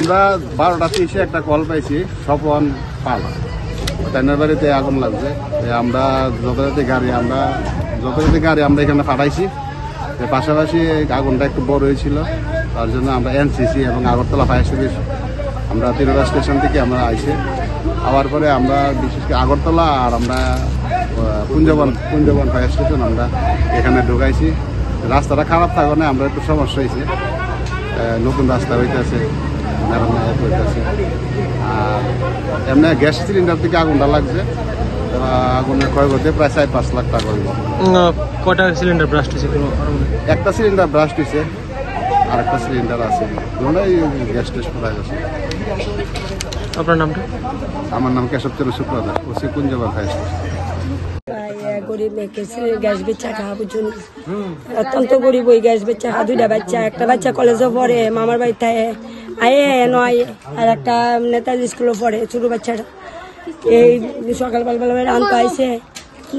আমরা 12:30 একটা কল পাইছি স্বপন পাল, তাইনার বাড়িতে আগুন লাগছে। আমরা যথারীতি গাড়ি আমরা এখানে পাঠাইছি। পাশাপাশি আগুনটা একটু বড় হয়েছিল, তার জন্য আমরা এনসিসি এবং আগরতলা ফায়ার সার্ভিস আমরা তিরোড়া স্টেশন থেকে আমরা আইসি। আবার পরে আমরা বিশেষ করে আগরতলা আর আমরা কুঞ্জবন ফায়ার স্টেশন আমরা এখানে ঢুকাইছি। রাস্তাটা খারাপ থাকবে না, আমরা একটু সমস্যা হয়েছে, নতুন রাস্তা হইতেছে, হইতেছে। আর এমনি গ্যাস সিলিন্ডার থেকে আগুনটা লাগছে, আগুনের ক্ষয়ক্ষতি প্রায় 4-5 লাখ টাকা হইব। কটা সিলিন্ডার ব্রাস্ট হয়েছে? একটা সিলিন্ডার ব্রাস্ট হয়েছে, আর একটা সিলিন্ডার আছে, দুটোই গ্যাস টেস্ট করা গেছে। আপনার নামটা? আমার নাম Keshabchandra Shukladar, OC Kunjaban fire station. গরিব মেয়েকে গ্যাস বেচা খাওয়া বুঝুন, অত্যন্ত গরিব। ওই গ্যাস বেচা খাওয়া 2টা বাচ্চা, একটা বাচ্চা কলেজও পড়ে, মামার বাড়িতে আয়ে নয়, আর একটা নেতাজি স্কুলও পড়ে ছোট বাচ্চাটা। এই সকাল বেলা রান্না আইসে,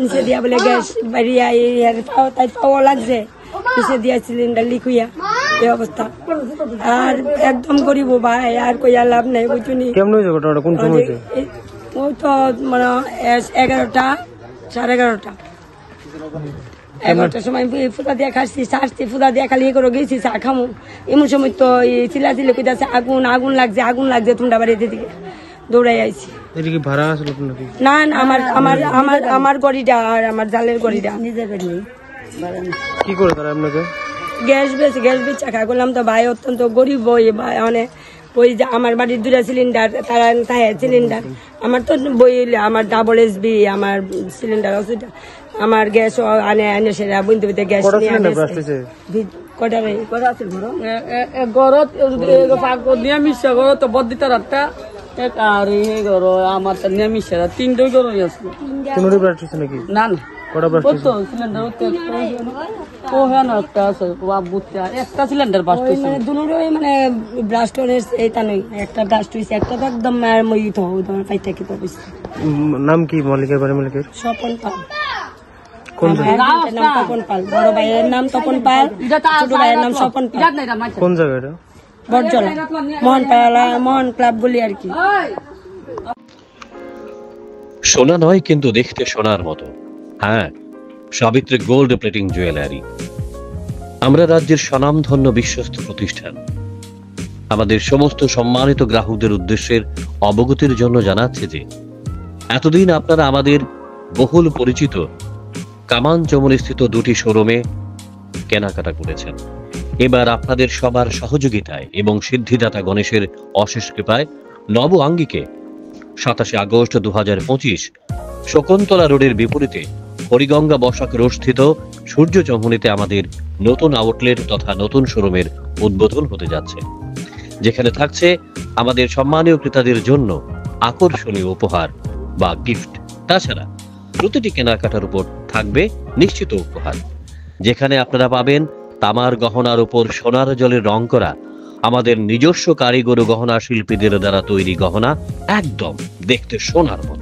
নিচে দিয়া বলে গ্যাস বাড়িয়ে তাই পাওয়া লাগছে, নিচে দিয়া সিলিন্ডার লিক হইয়া এই অবস্থা। আর একদম গরিব ভাই, আর কইয়া লাভ নাই বুঝুনি। কেমন হয়েছে ঘটনাটা? কোন সময় হয়েছে? ওই তো মানে 11টা 11:30 11টার সময় ফুটা দিয়ে খাচ্ছি, ছাড়ছি, ফুটা দিয়ে খালি করে গেছি চা খামু। এমন সময় তো চিল্লাচিল্লি কইতাছে আগুন লাগছে তোমরা বাড়িতে দিকে দৌড়াই আইছি। এদিকে ভাড়া আসলো নাকি? না না, আমার গড়িটা আর আমার জালের গড়িটা নিজের বাড়ি। কি করে তারা আপনাকে? গ্যাস বেচা খা করলাম তো ভাই, অত্যন্ত গরিব ওই ভাই। মানে ওই যে আমার বাড়ির 2টা সিলিন্ডার, তারা সিলিন্ডার আমার তো বই, আমার ডাবল SB আমার সিলিন্ডার আছে, আমার গ্যাস আনে সেটা বুঝতে বুঝতে গ্যাস নিয়ে কটা আছে ঘরত নিরামিষ ঘর তো বদিতা রাতটা আর এই ঘর আমার নিরামিষ 3টা ঘর আছে। কোনোটি ব্রাস্ট হয়েছে নাকি? না না, কটা ব্রাস্ট হয়েছে? সিলিন্ডার একটা সিলিন্ডার ব্রাস্ট হয়েছে, মানে দুটোই মানে ব্রাস্ট হয়েছে। এইটা নয়, একটা ব্রাস্ট হয়েছে, একটা তো একদম পাইতে কি তো হয়েছে। নাম কি মালিকের? বাড়ি মালিকের? স্বপন পাল। কোন জায়গা? নাম তপন পাল, বড় ভাইয়ের নাম তপন পাল, ছোট ভাইয়ের নাম স্বপন পাল। কোন জায়গাটা? বরজলা মোহন ক্লাব বলি আর কি। সোনা নয়, কিন্তু দেখতে সোনার মতো। হ্যাঁ, সাবিত্রী গোল্ড প্লেটিং জুয়েলারি। আমরা রাজ্যের স্বনামধন্য বিশ্বস্ত প্রতিষ্ঠান। আমাদের সমস্ত সম্মানিত গ্রাহকদের উদ্দেশ্যের অবগতির জন্য জানাচ্ছে যে এতদিন আপনারা আমাদের বহুল পরিচিত কামান চমনি স্থিত 2টি শোরুমে কেনাকাটা করেছেন। এবার আপনাদের সবার সহযোগিতায় এবং সিদ্ধিদাতা গণেশের অশেষ কৃপায় নব আঙ্গিকে 27 আগস্ট 2025 শকুন্তলা রোডের বিপরীতে হরিগঙ্গা বসাক রোড স্থিত সূর্য চমনিতে আমাদের নতুন আউটলেট তথা নতুন শোরুমের উদ্বোধন হতে যাচ্ছে, যেখানে থাকছে আমাদের সম্মানীয় ক্রেতাদের জন্য আকর্ষণীয় উপহার বা গিফট। তাছাড়া প্রতিটি কেনাকাটার উপর থাকবে নিশ্চিত উপহার, যেখানে আপনারা পাবেন তামার গহনার উপর সোনার জলে রং করা আমাদের নিজস্ব কারিগর গহনা শিল্পীদের দ্বারা তৈরি গহনা, একদম দেখতে সোনার মতো।